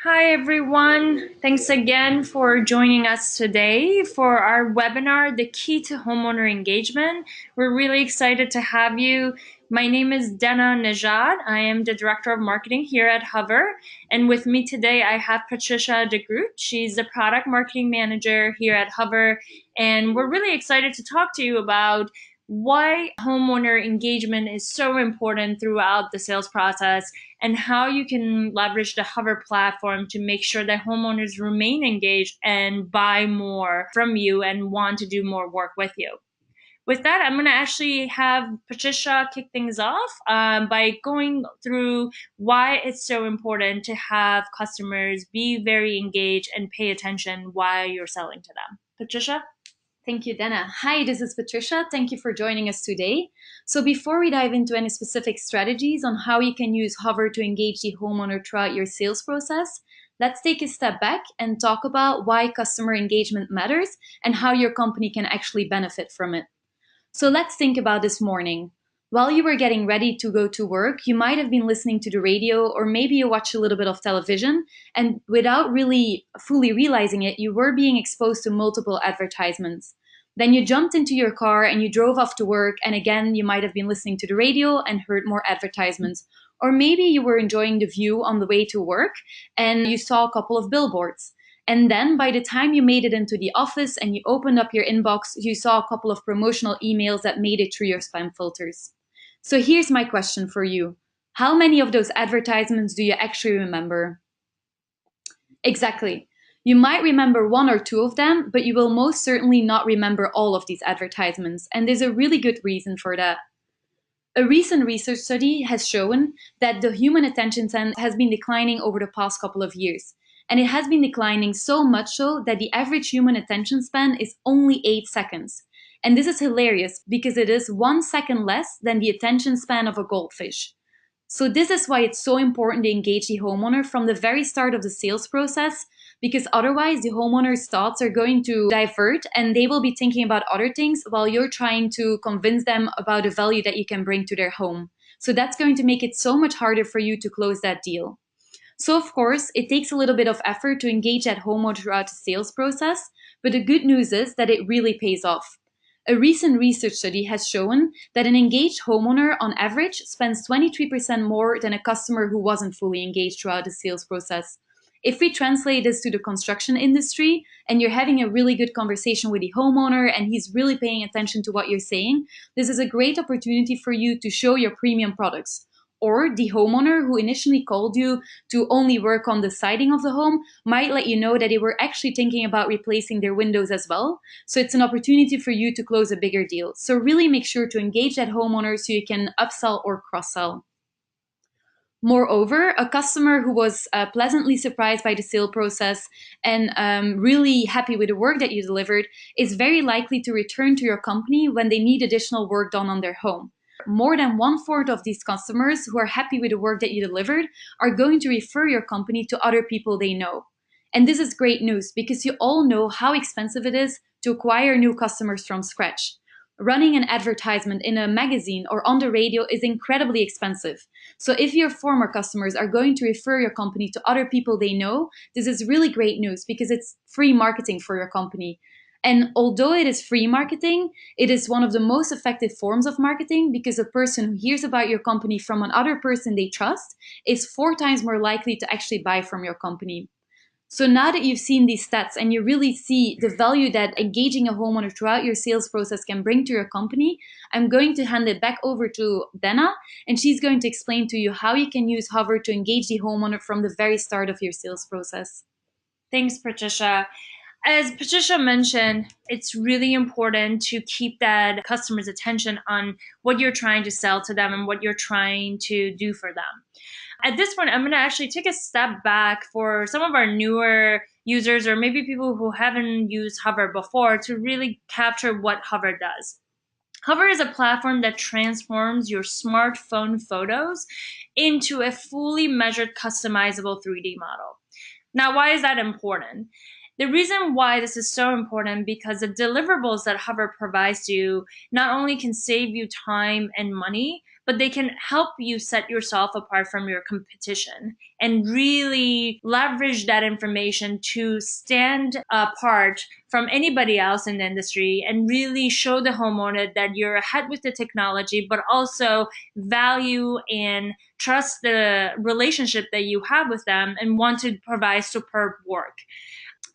Hi, everyone. Thanks again for joining us today for our webinar, The Key to Homeowner Engagement. We're really excited to have you. My name is Dana Najad. I am the Director of Marketing here at Hover. And with me today, I have Patricia DeGroot. She's the Product Marketing Manager here at Hover. And we're really excited to talk to you about why homeowner engagement is so important throughout the sales process and how you can leverage the Hover platform to make sure that homeowners remain engaged and buy more from you and want to do more work with you. With that, I'm going to actually have Patricia kick things off by going through why it's so important to have customers be very engaged and pay attention while you're selling to them. Patricia? Thank you, Dana. Hi, this is Patricia. Thank you for joining us today. So before we dive into any specific strategies on how you can use Hover to engage the homeowner throughout your sales process, let's take a step back and talk about why customer engagement matters and how your company can actually benefit from it. So let's think about this morning. While you were getting ready to go to work, you might have been listening to the radio or maybe you watched a little bit of television, and without really fully realizing it, you were being exposed to multiple advertisements. Then you jumped into your car and you drove off to work, and again, you might have been listening to the radio and heard more advertisements. Or maybe you were enjoying the view on the way to work and you saw a couple of billboards. And then by the time you made it into the office and you opened up your inbox, you saw a couple of promotional emails that made it through your spam filters. So here's my question for you. How many of those advertisements do you actually remember? Exactly. You might remember one or two of them, but you will most certainly not remember all of these advertisements. And there's a really good reason for that. A recent research study has shown that the human attention span has been declining over the past couple of years. And it has been declining so much so that the average human attention span is only 8 seconds. And this is hilarious because it is 1 second less than the attention span of a goldfish. So this is why it's so important to engage the homeowner from the very start of the sales process, because otherwise the homeowner's thoughts are going to divert and they will be thinking about other things while you're trying to convince them about the value that you can bring to their home. So that's going to make it so much harder for you to close that deal. So of course, it takes a little bit of effort to engage that homeowner throughout the sales process, but the good news is that it really pays off. A recent research study has shown that an engaged homeowner on average spends 23% more than a customer who wasn't fully engaged throughout the sales process. If we translate this to the construction industry and you're having a really good conversation with the homeowner and he's really paying attention to what you're saying, this is a great opportunity for you to show your premium products. Or the homeowner who initially called you to only work on the siding of the home might let you know that they were actually thinking about replacing their windows as well. So it's an opportunity for you to close a bigger deal. So really make sure to engage that homeowner so you can upsell or cross-sell. Moreover, a customer who was pleasantly surprised by the sale process and really happy with the work that you delivered is very likely to return to your company when they need additional work done on their home. More than 1/4 of these customers who are happy with the work that you delivered are going to refer your company to other people they know. And this is great news because you all know how expensive it is to acquire new customers from scratch. Running an advertisement in a magazine or on the radio is incredibly expensive. So if your former customers are going to refer your company to other people they know, this is really great news because it's free marketing for your company. And although it is free marketing, it is one of the most effective forms of marketing because a person who hears about your company from another person they trust is 4 times more likely to actually buy from your company. So now that you've seen these stats and you really see the value that engaging a homeowner throughout your sales process can bring to your company, I'm going to hand it back over to Dana, and she's going to explain to you how you can use Hover to engage the homeowner from the very start of your sales process. Thanks, Patricia. As Patricia mentioned, it's really important to keep that customer's attention on what you're trying to sell to them and what you're trying to do for them. At this point, I'm going to actually take a step back for some of our newer users or maybe people who haven't used Hover before to really capture what Hover does. Hover is a platform that transforms your smartphone photos into a fully measured, customizable 3D model. Now, why is that important? The reason why this is so important because the deliverables that Hover provides you not only can save you time and money, but they can help you set yourself apart from your competition and really leverage that information to stand apart from anybody else in the industry and really show the homeowner that you're ahead with the technology, but also value and trust the relationship that you have with them and want to provide superb work.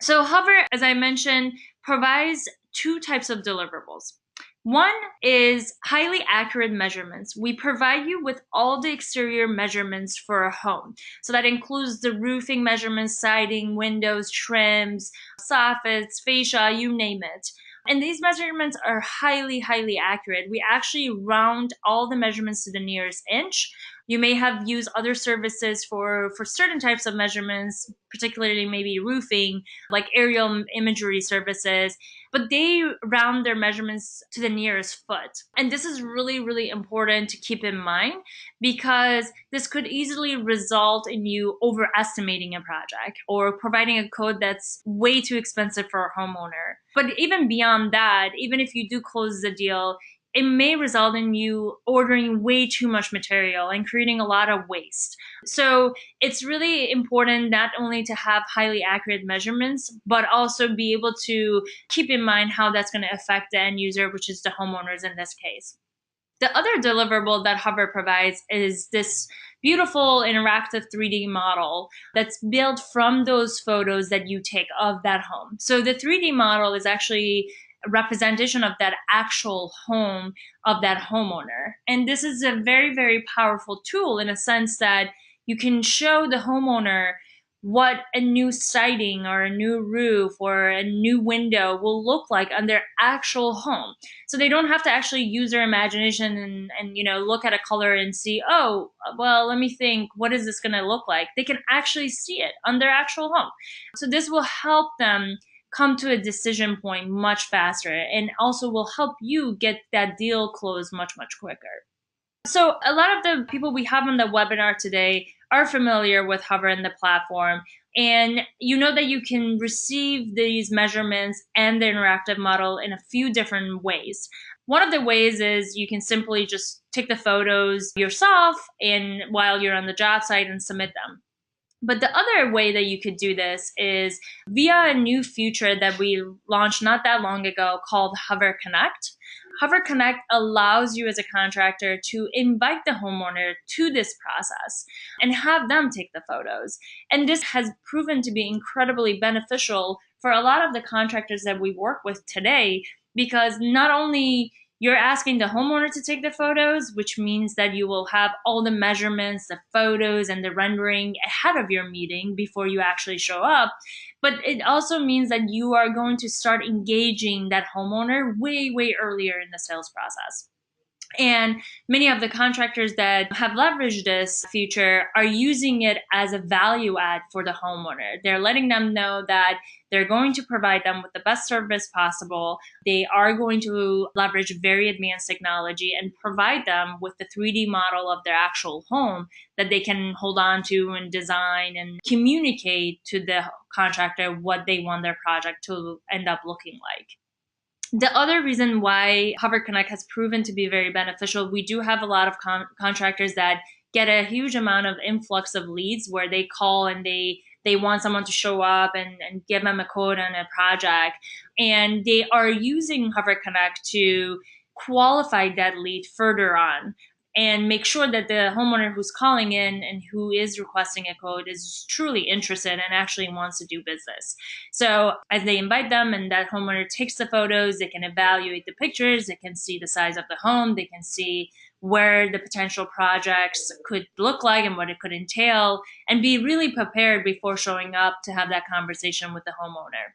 So Hover, as I mentioned, provides two types of deliverables. One is highly accurate measurements. We provide you with all the exterior measurements for a home. So that includes the roofing measurements, siding, windows, trims, soffits, fascia, you name it. And these measurements are highly, highly accurate. We actually round all the measurements to the nearest inch. You may have used other services for certain types of measurements, particularly maybe roofing, like aerial imagery services, but they round their measurements to the nearest foot. And this is really, really important to keep in mind because this could easily result in you overestimating a project or providing a code that's way too expensive for a homeowner. But even beyond that, even if you do close the deal, it may result in you ordering way too much material and creating a lot of waste. So it's really important not only to have highly accurate measurements, but also be able to keep in mind how that's going to affect the end user, which is the homeowners in this case. The other deliverable that Hover provides is this beautiful interactive 3D model that's built from those photos that you take of that home. So the 3D model is actually a representation of that actual home of that homeowner. And this is a very, very powerful tool in a sense that you can show the homeowner what a new siding or a new roof or a new window will look like on their actual home. So they don't have to actually use their imagination and look at a color and see, oh, well, let me think, what is this going to look like? They can actually see it on their actual home. So this will help them come to a decision point much faster and also will help you get that deal closed much, much quicker. So a lot of the people we have on the webinar today are familiar with Hover and the platform, and you know that you can receive these measurements and the interactive model in a few different ways. One of the ways is you can simply just take the photos yourself and while you're on the job site and submit them. But the other way that you could do this is via a new feature that we launched not that long ago called Hover Connect. Hover Connect allows you as a contractor to invite the homeowner to this process and have them take the photos. And this has proven to be incredibly beneficial for a lot of the contractors that we work with today because not only you're asking the homeowner to take the photos, which means that you will have all the measurements, the photos, and the rendering ahead of your meeting before you actually show up. But it also means that you are going to start engaging that homeowner way, way earlier in the sales process. And many of the contractors that have leveraged this feature are using it as a value add for the homeowner. They're letting them know that they're going to provide them with the best service possible. They are going to leverage very advanced technology and provide them with the 3D model of their actual home that they can hold on to and design and communicate to the contractor what they want their project to end up looking like. The other reason why Hover Connect has proven to be very beneficial, we do have a lot of contractors that get a huge amount of influx of leads where they call and they want someone to show up and give them a code on a project. And they are using Hover Connect to qualify that lead further on and make sure that the homeowner who's calling in and who is requesting a code is truly interested and actually wants to do business. So as they invite them and that homeowner takes the photos, they can evaluate the pictures, they can see the size of the home, they can see where the potential projects could look like and what it could entail, and be really prepared before showing up to have that conversation with the homeowner.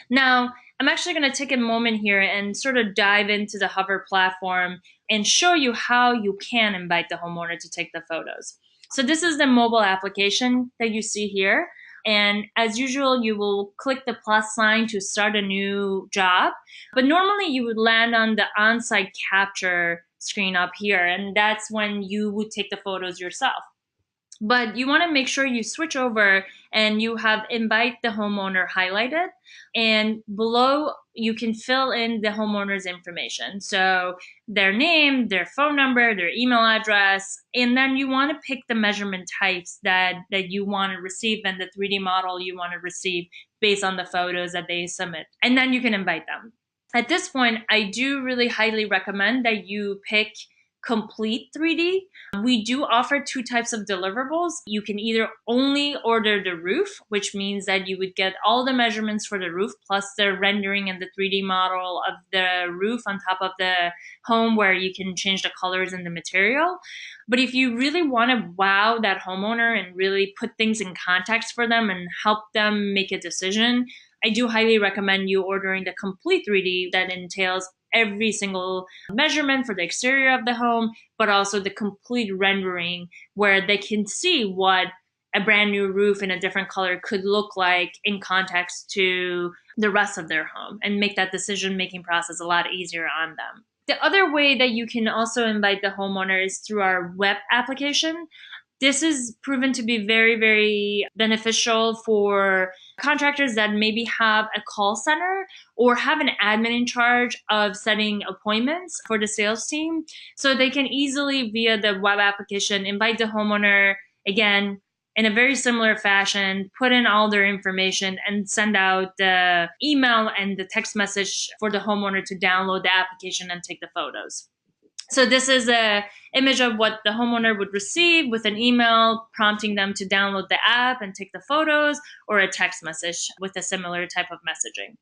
Now, I'm actually going to take a moment here and sort of dive into the Hover platform and show you how you can invite the homeowner to take the photos. So this is the mobile application that you see here. And as usual, you will click the plus sign to start a new job. But normally you would land on the on-site capture screen up here. And that's when you would take the photos yourself. But you want to make sure you switch over and you have invite the homeowner highlighted, and below you can fill in the homeowner's information, so their name, their phone number, their email address, and then you want to pick the measurement types that you want to receive and the 3D model you want to receive based on the photos that they submit, and then you can invite them. At this point, I do really highly recommend that you pick complete 3D. We do offer two types of deliverables. You can either only order the roof, which means that you would get all the measurements for the roof plus the rendering and the 3D model of the roof on top of the home, where you can change the colors and the material. But if you really want to wow that homeowner and really put things in context for them and help them make a decision, I do highly recommend you ordering the complete 3D that entails every single measurement for the exterior of the home, but also the complete rendering where they can see what a brand new roof in a different color could look like in context to the rest of their home, and make that decision making process a lot easier on them. The other way that you can also invite the homeowner is through our web application. This is proven to be very, very beneficial for contractors that maybe have a call center or have an admin in charge of setting appointments for the sales team. So they can easily, via the web application, invite the homeowner again in a very similar fashion, put in all their information, and send out the email and the text message for the homeowner to download the application and take the photos. So this is a image of what the homeowner would receive with an email prompting them to download the app and take the photos, or a text message with a similar type of messaging.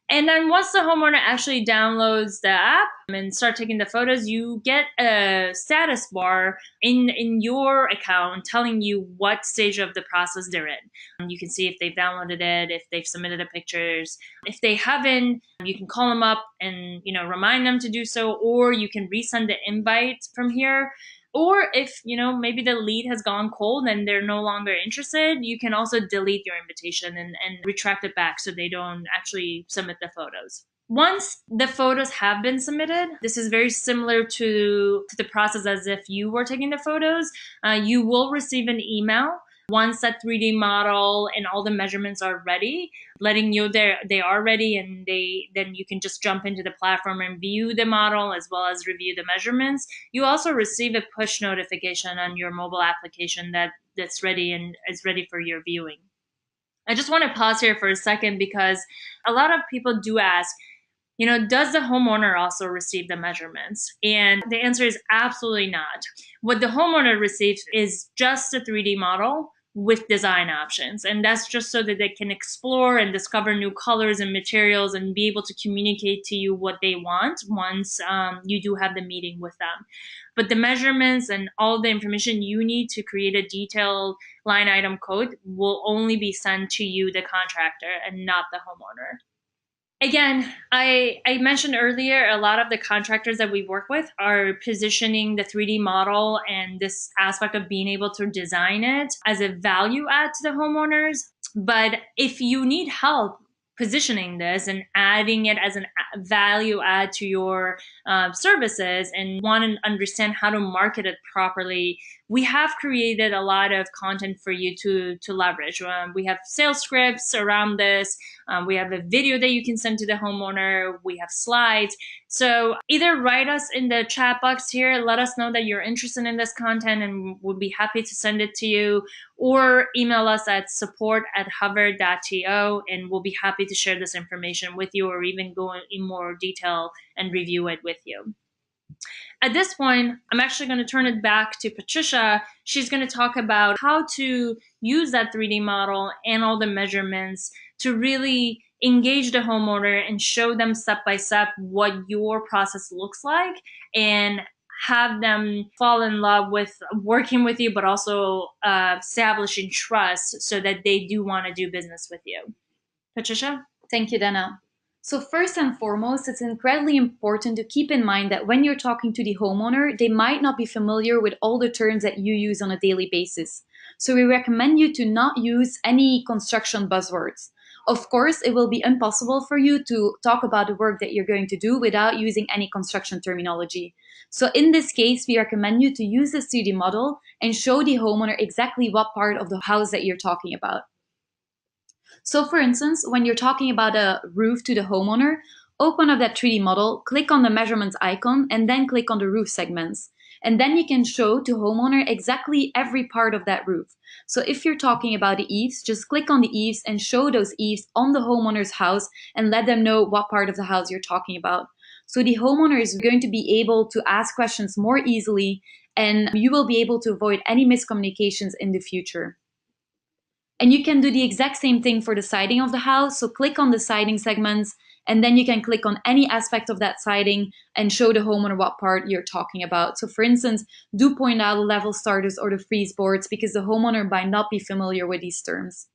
And then once the homeowner actually downloads the app and start taking the photos, you get a status bar in your account telling you what stage of the process they're in. You can see if they've downloaded it, if they've submitted the pictures. If they haven't, you can call them up and remind them to do so, or you can resend the invite from here. Or if, maybe the lead has gone cold and they're no longer interested, you can also delete your invitation and retract it back so they don't actually submit the photos. Once the photos have been submitted, this is very similar to the process as if you were taking the photos. You will receive an email once that 3D model and all the measurements are ready, letting you they are ready, and then you can just jump into the platform and view the model as well as review the measurements. You also receive a push notification on your mobile application that's ready and is ready for your viewing. I just want to pause here for a second because a lot of people do ask, does the homeowner also receive the measurements? And the answer is absolutely not. What the homeowner receives is just a 3D model with design options. And that's just so that they can explore and discover new colors and materials and be able to communicate to you what they want once you do have the meeting with them. But the measurements and all the information you need to create a detailed line item code will only be sent to you, the contractor, and not the homeowner. Again, I mentioned earlier, a lot of the contractors that we work with are positioning the 3D model and this aspect of being able to design it as a value add to the homeowners. But if you need help positioning this and adding it as a value add to your services and want to understand how to market it properly, we have created a lot of content for you to leverage. We have sales scripts around this. We have a video that you can send to the homeowner. We have slides. So either write us in the chat box here, let us know that you're interested in this content, and we'll be happy to send it to you, or email us at support@hover.to, and we'll be happy to share this information with you, or even go in more detail and review it with you. At this point, I'm actually going to turn it back to Patricia. She's going to talk about how to use that 3D model and all the measurements to really engage the homeowner and show them step by step what your process looks like, and have them fall in love with working with you, but also establishing trust so that they do want to do business with you. Patricia? Thank you, Dana. So first and foremost, it's incredibly important to keep in mind that when you're talking to the homeowner, they might not be familiar with all the terms that you use on a daily basis. So we recommend you to not use any construction buzzwords. Of course, it will be impossible for you to talk about the work that you're going to do without using any construction terminology. So in this case, we recommend you to use the 3D model and show the homeowner exactly what part of the house that you're talking about. So for instance, when you're talking about a roof to the homeowner, open up that 3D model, click on the measurements icon, and then click on the roof segments. And then you can show to homeowner exactly every part of that roof. So if you're talking about the eaves, just click on the eaves and show those eaves on the homeowner's house and let them know what part of the house you're talking about. So the homeowner is going to be able to ask questions more easily, and you will be able to avoid any miscommunications in the future. And you can do the exact same thing for the siding of the house. So click on the siding segments, and then you can click on any aspect of that siding and show the homeowner what part you're talking about. So for instance, do point out the level starters or the freeze boards because the homeowner might not be familiar with these terms.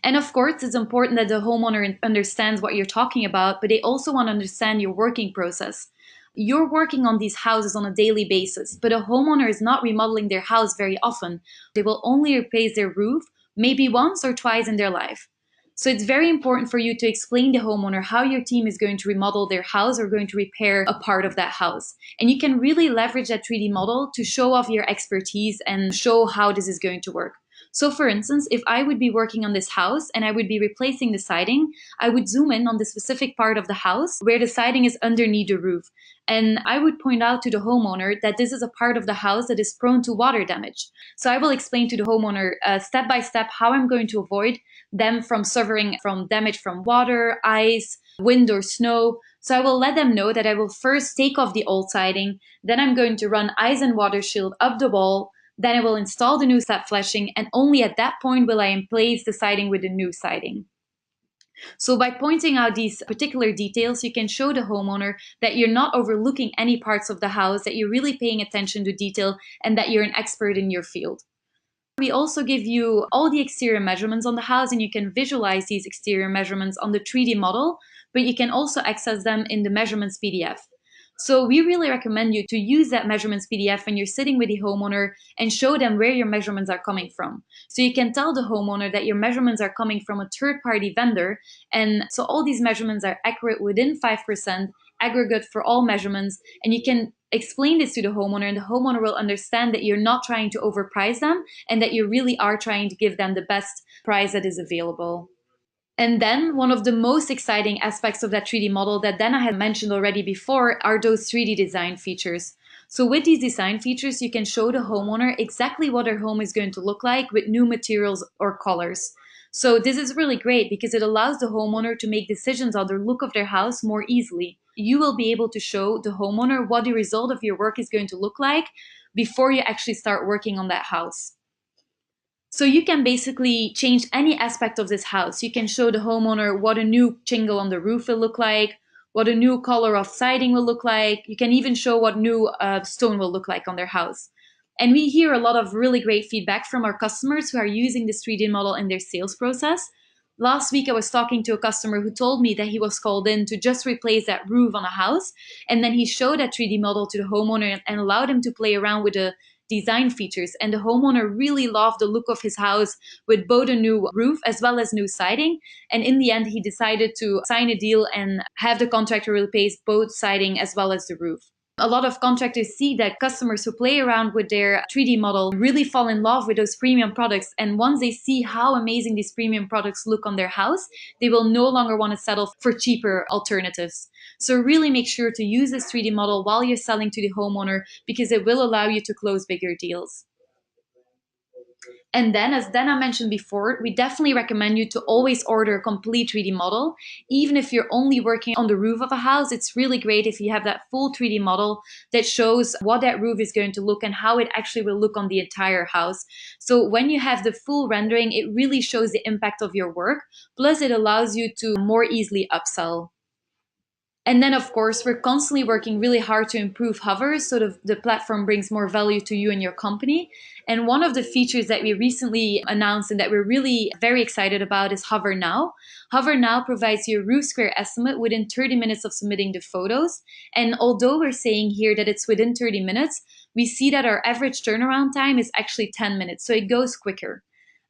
And of course, it's important that the homeowner understands what you're talking about, but they also want to understand your working process. You're working on these houses on a daily basis, but a homeowner is not remodeling their house very often. They will only replace their roof maybe once or twice in their life. So it's very important for you to explain to the homeowner how your team is going to remodel their house or going to repair a part of that house. And you can really leverage that 3D model to show off your expertise and show how this is going to work. So for instance, if I would be working on this house and I would be replacing the siding, I would zoom in on the specific part of the house where the siding is underneath the roof. And I would point out to the homeowner that this is a part of the house that is prone to water damage. So I will explain to the homeowner step by step how I'm going to avoid them from suffering from damage from water, ice, wind, or snow. So I will let them know that I will first take off the old siding, then I'm going to run ice and water shield up the wall, then I will install the new slab flashing, and only at that point will I replace the siding with the new siding. So by pointing out these particular details, you can show the homeowner that you're not overlooking any parts of the house, that you're really paying attention to detail, and that you're an expert in your field. We also give you all the exterior measurements on the house, and you can visualize these exterior measurements on the 3D model, but you can also access them in the measurements PDF. So we really recommend you to use that measurements PDF when you're sitting with the homeowner and show them where your measurements are coming from. So you can tell the homeowner that your measurements are coming from a third-party vendor, and so all these measurements are accurate within 5%, aggregate for all measurements, and you can explain this to the homeowner, and the homeowner will understand that you're not trying to overprice them and that you really are trying to give them the best price that is available. And then one of the most exciting aspects of that 3D model that Dana had mentioned already before are those 3D design features. So with these design features, you can show the homeowner exactly what their home is going to look like with new materials or colors. So this is really great because it allows the homeowner to make decisions on the look of their house more easily. You will be able to show the homeowner what the result of your work is going to look like before you actually start working on that house. So you can basically change any aspect of this house. You can show the homeowner what a new shingle on the roof will look like, what a new color of siding will look like. You can even show what new stone will look like on their house. And we hear a lot of really great feedback from our customers who are using this 3D model in their sales process. Last week, I was talking to a customer who told me that he was called in to just replace that roof on a house. And then he showed that 3D model to the homeowner and allowed him to play around with the design features. And the homeowner really loved the look of his house with both a new roof as well as new siding. And in the end, he decided to sign a deal and have the contractor replace both siding as well as the roof. A lot of contractors see that customers who play around with their 3D model really fall in love with those premium products. And once they see how amazing these premium products look on their house, they will no longer want to settle for cheaper alternatives. So really make sure to use this 3D model while you're selling to the homeowner because it will allow you to close bigger deals. And then, as Dana mentioned before, we definitely recommend you to always order a complete 3D model. Even if you're only working on the roof of a house, it's really great if you have that full 3D model that shows what that roof is going to look and how it actually will look on the entire house. So when you have the full rendering, it really shows the impact of your work. Plus, it allows you to more easily upsell. And then, of course, we're constantly working really hard to improve Hover so the platform brings more value to you and your company. And one of the features that we recently announced and that we're really very excited about is Hover Now. Hover Now provides you a roof square estimate within 30 minutes of submitting the photos. And although we're saying here that it's within 30 minutes, we see that our average turnaround time is actually 10 minutes. So it goes quicker.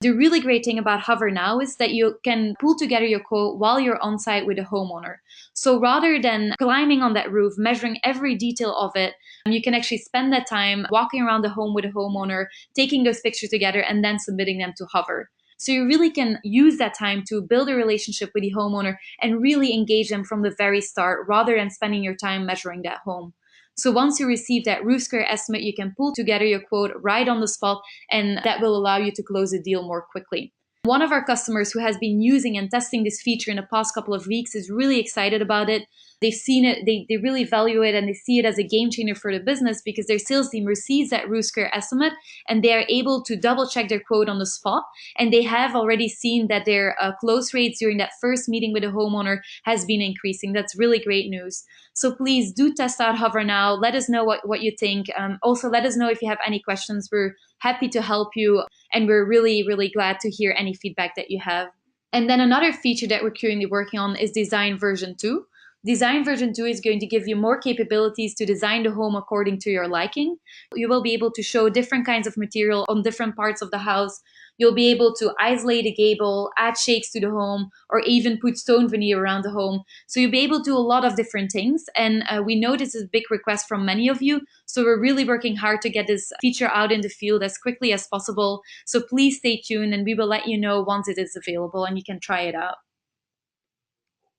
The really great thing about Hover now is that you can pull together your quote while you're on site with a homeowner. So rather than climbing on that roof, measuring every detail of it, you can actually spend that time walking around the home with a homeowner, taking those pictures together, and then submitting them to Hover. So you really can use that time to build a relationship with the homeowner and really engage them from the very start rather than spending your time measuring that home. So once you receive that roof square estimate, you can pull together your quote right on the spot, and that will allow you to close a deal more quickly. One of our customers who has been using and testing this feature in the past couple of weeks is really excited about it. They've seen it, they really value it, and they see it as a game changer for the business because their sales team receives that roof square estimate and they are able to double check their quote on the spot. And they have already seen that their close rates during that first meeting with the homeowner has been increasing. That's really great news. So please do test out Hover now. Let us know what you think. Also, let us know if you have any questions. We're happy to help you, and we're really, really glad to hear any feedback that you have. And then another feature that we're currently working on is Design version 2. Design version 2 is going to give you more capabilities to design the home according to your liking. You will be able to show different kinds of material on different parts of the house. You'll be able to isolate a gable, add shakes to the home, or even put stone veneer around the home. So you'll be able to do a lot of different things. And we know this is a big request from many of you. So we're really working hard to get this feature out in the field as quickly as possible. So please stay tuned and we will let you know once it is available and you can try it out.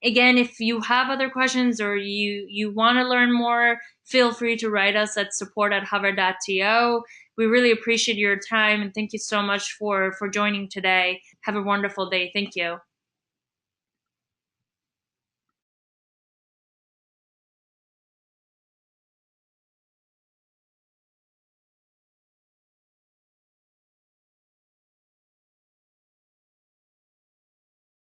Again, if you have other questions or you want to learn more, feel free to write us at support@hover.to. We really appreciate your time and thank you so much for joining today. Have a wonderful day. Thank you.